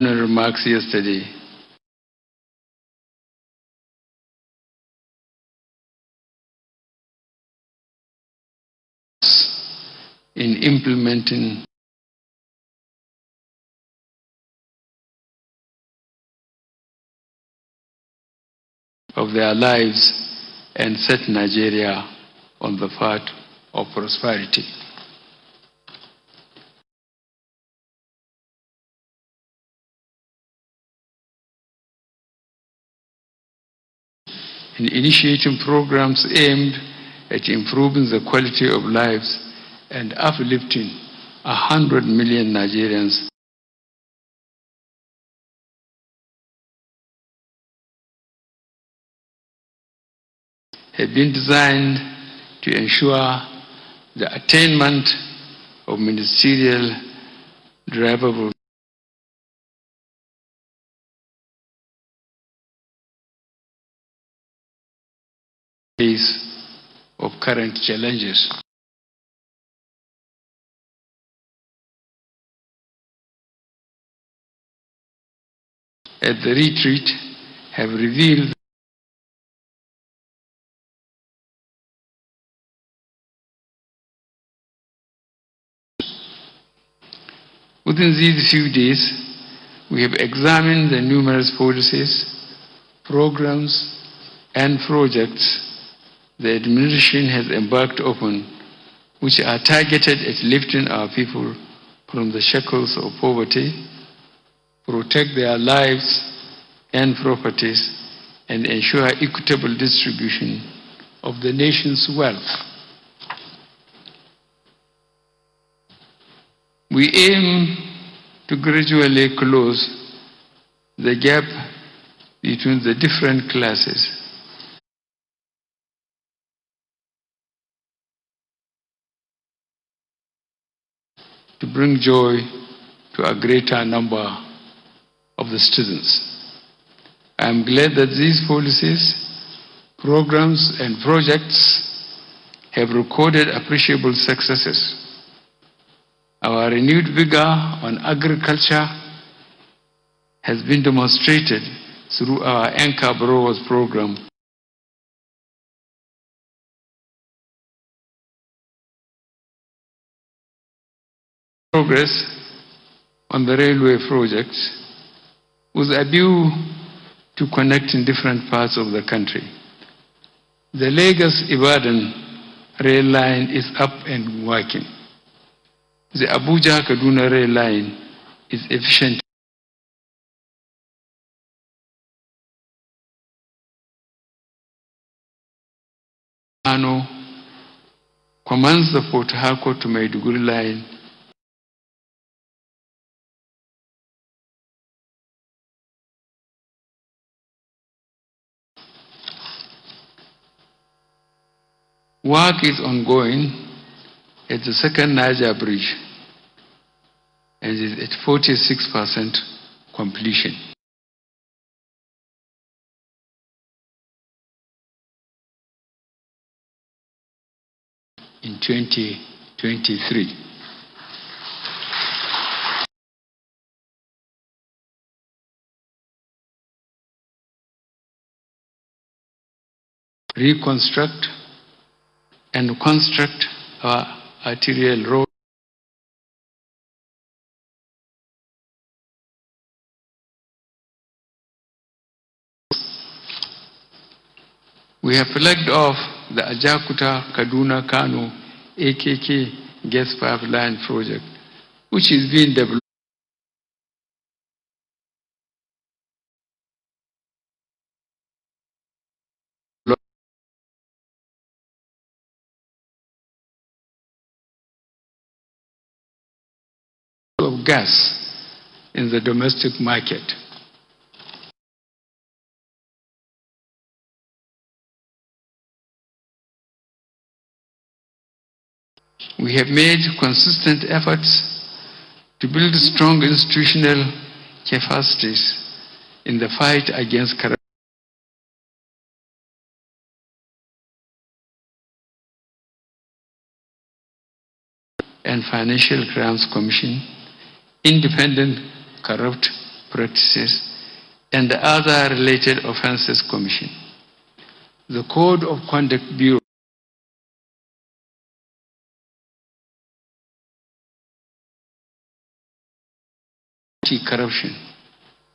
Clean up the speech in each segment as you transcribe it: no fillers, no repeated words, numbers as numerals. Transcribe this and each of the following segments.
remarks yesterday. In implementing of their lives and set Nigeria on the path of prosperity. In initiating programs aimed at improving the quality of lives and uplifting 100 million Nigerians have been designed to ensure the attainment of ministerial drivable of current challenges. At the retreat, have revealed within these few days, we have examined the numerous policies, programs, and projects the administration has embarked upon, which are targeted at lifting our people from the shackles of poverty, protect their lives and properties, and ensure equitable distribution of the nation's wealth. We aim to gradually close the gap between the different classes to bring joy to a greater number of the students. I am glad that these policies, programs, and projects have recorded appreciable successes. Our renewed vigor on agriculture has been demonstrated through our Anchor Growers program, progress on the railway projects with a view to connecting different parts of the country. The Lagos-Ibadan rail line is up and working. The Abuja-Kaduna rail line is efficient. Commands the Port Harcourt to Maiduguri line work is ongoing at the second Niger Bridge and is at 46% completion. In 2023. Reconstruct and construct our arterial road we have flagged off the Ajakuta Kaduna Kano AKK gas pipeline project, which is being developed of gas in the domestic market. We have made consistent efforts to build strong institutional capacities in the fight against corruption and Financial Crimes Commission, independent, corrupt, practices, and other related offences commission. The Code of Conduct Bureau corruption,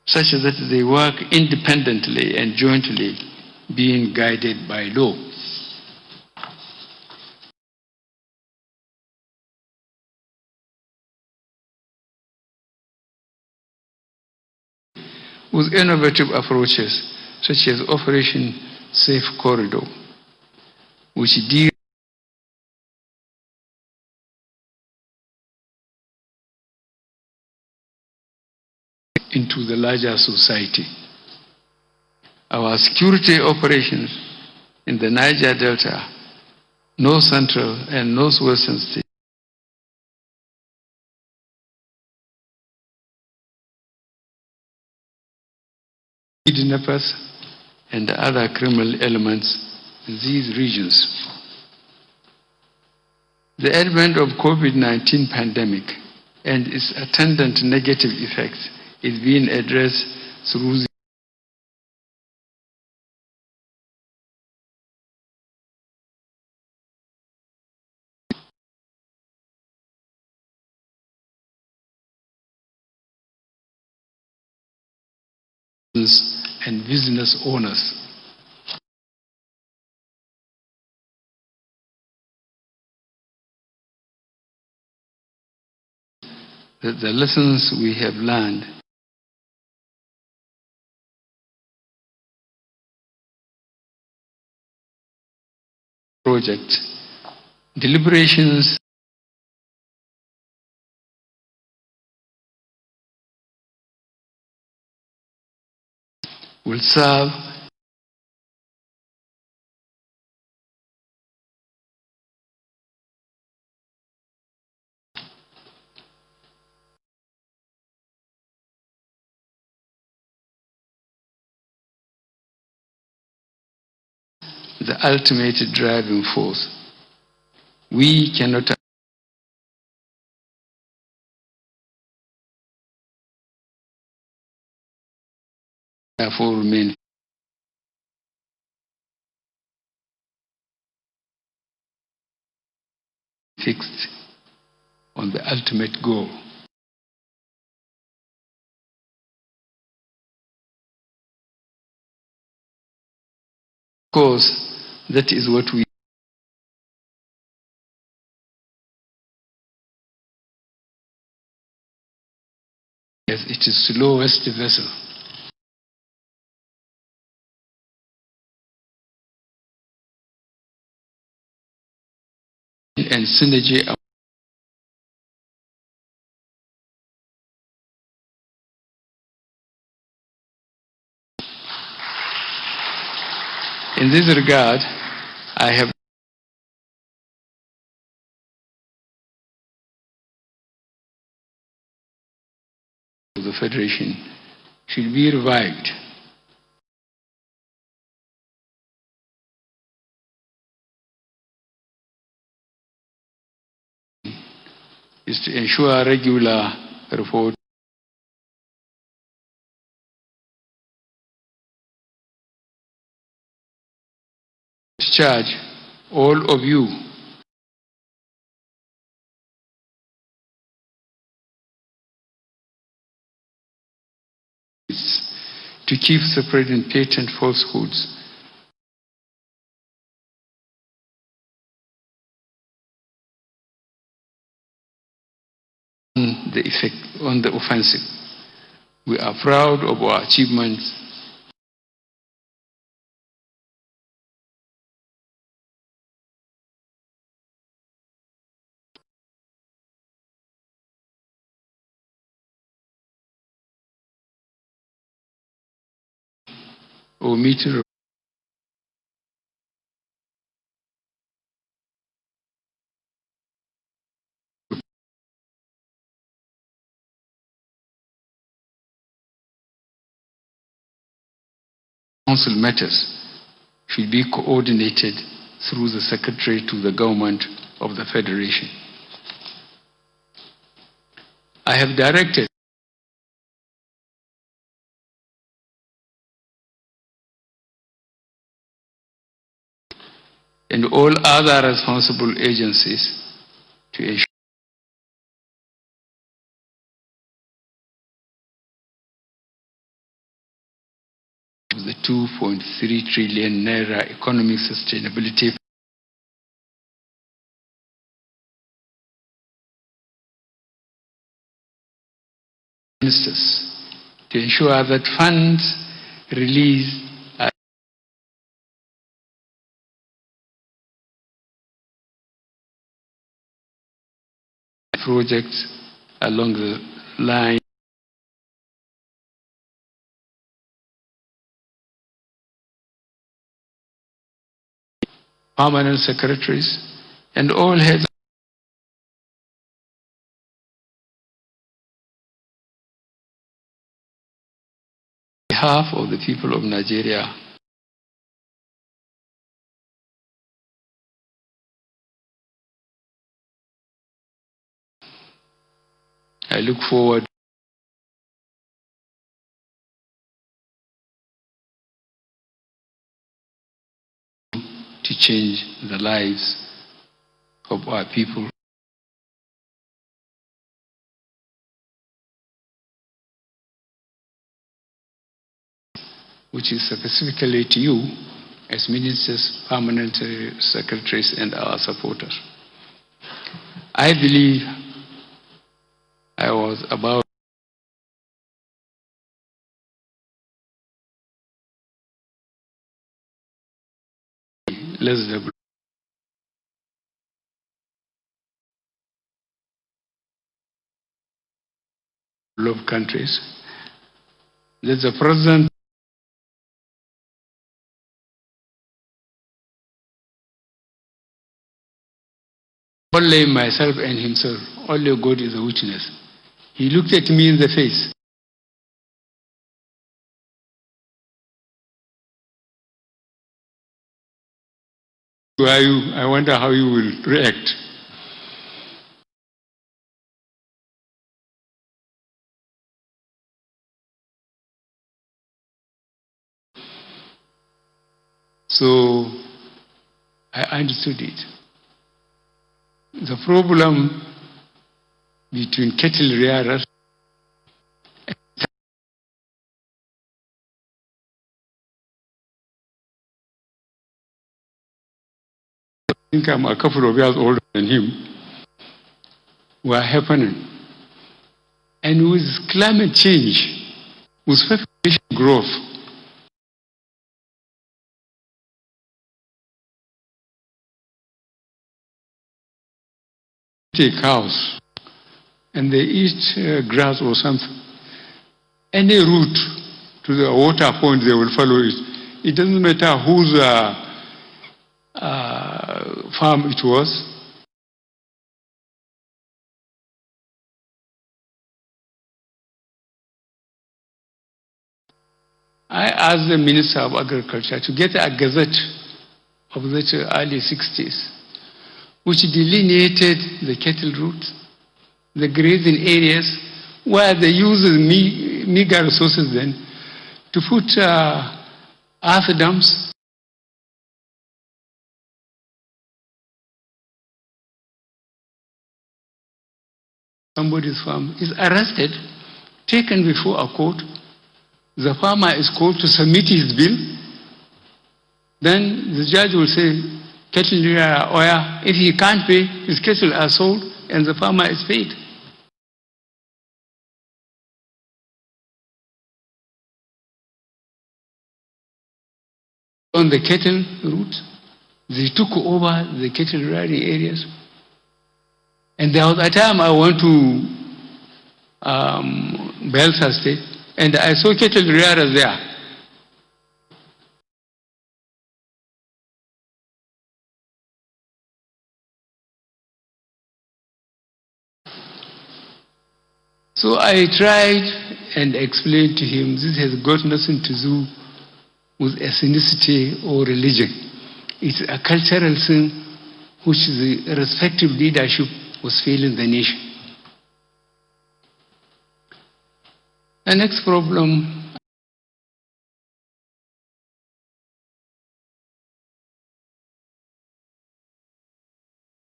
such that they work independently and jointly, being guided by law. With innovative approaches, such as Operation Safe Corridor, which deals into the larger society. Our security operations in the Niger Delta, North Central and Northwestern states kidnappers and other criminal elements in these regions. The advent of COVID-19 pandemic and its attendant negative effects is being addressed through the and business owners. The lessons we have learned project deliberations will serve the ultimate driving force. We cannot therefore remain fixed on the ultimate goal. Of course, that is what we as it is slowest vessel. And synergy in this regard, I have the Federation should be revived. Is to ensure regular report charge all of you to keep spreading patent falsehoods on the effect on the offensive. We are proud of our achievements or meeting council matters should be coordinated through the Secretary to the Government of the Federation. I have directed and all other responsible agencies to ensure the 2.3 trillion naira economic sustainability ministers to ensure that funds released are projects along the line permanent secretaries and all heads on behalf of the people of Nigeria. I look forward to change the lives of our people, which is specifically to you as ministers, permanent secretaries, and our supporters. I believe I was about less developed countries. That the president only myself and himself, only God is a witness. He looked at me in the face. I wonder how you will react. So I understood it. The problem between cattle rearers I think I'm a couple of years older than him, were happening. And with climate change, with population growth, take cows and they eat grass or something. Any route to the water point, they will follow it. It doesn't matter whose farm it was. I asked the Minister of Agriculture to get a gazette of the early 60s, which delineated the cattle routes, the grazing areas, where they use meager resources then to put earth dams. Somebody's farm is arrested, taken before a court. The farmer is called to submit his bill. Then the judge will say, cattle oya, if he can't pay, his cattle are sold and the farmer is paid. On the cattle route, they took over the cattle rearing areas. And there was a time I went to Belsa State, and I saw cattle rearers there. So I tried and explained to him, this has got nothing to do with ethnicity or religion. It's a cultural thing which the respective leadership was failing the nation. The next problem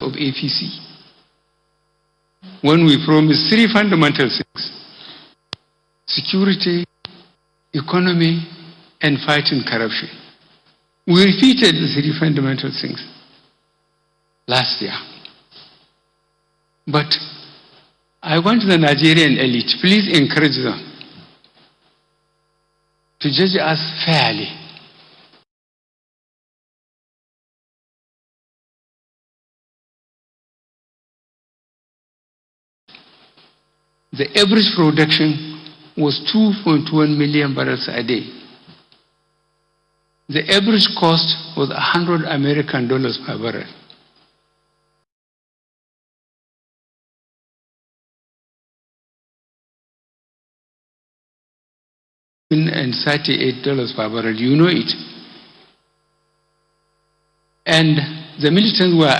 of APC when we promised three fundamental things: security, economy, and fighting corruption. We repeated the three fundamental things last year. But I want the Nigerian elite, please encourage them to judge us fairly. The average production was 2.1 million barrels a day. The average cost was $100 per barrel. And $38 per barrel, you know it. And the militants were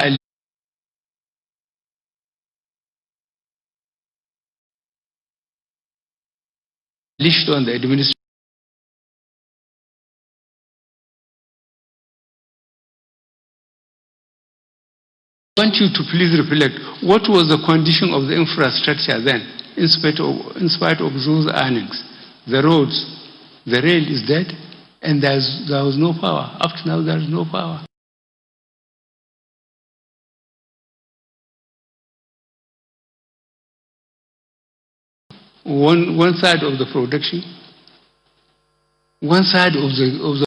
unleashed on the administration. I want you to please reflect, what was the condition of the infrastructure then, in spite of those earnings? The roads, the rail is dead, and there was no power. Up to now, there is no power. One side of the production, one side of the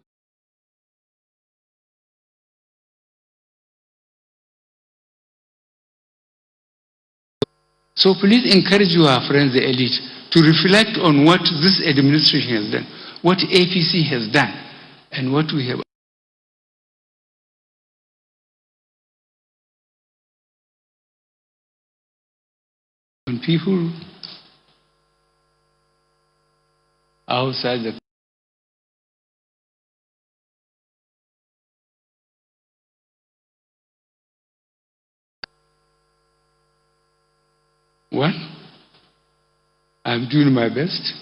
So please encourage your friends, the elite, to reflect on what this administration has done, what APC has done, and what we have. When people outside the one, I'm doing my best.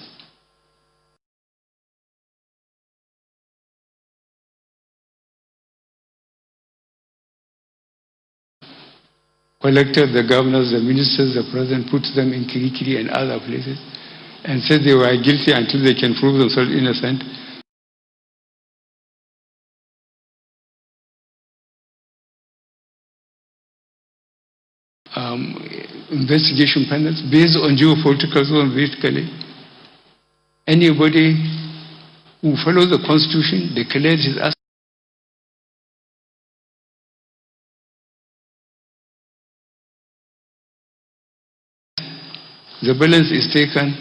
Collected the governors, the ministers, the president, put them in Kirikiri and other places, and said they were guilty until they can prove themselves innocent. Investigation panels based on geopolitical zone, basically. Anybody who follows the Constitution declared his assets. The balance is taken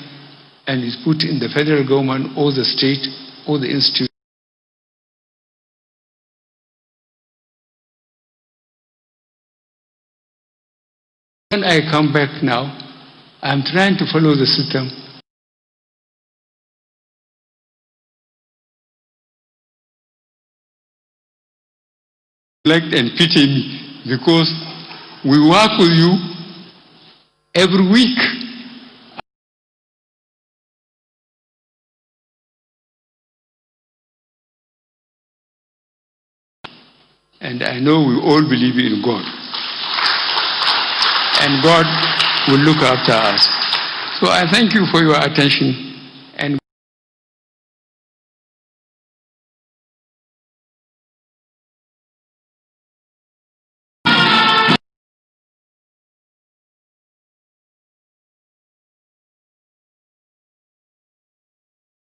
and is put in the federal government or the state or the institute. When I come back now, I'm trying to follow the system. And pity me because we work with you every week. And I know we all believe in God. And God will look after us. So I thank you for your attention. And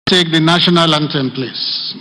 take the national anthem, please.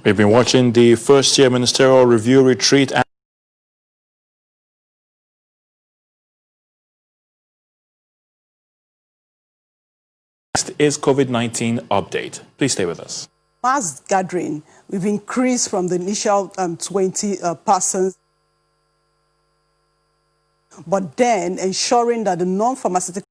We've been watching the first-year ministerial review retreat. Next is COVID-19 update. Please stay with us. Mass gathering, we've increased from the initial 20 persons, but then ensuring that the non-pharmaceutical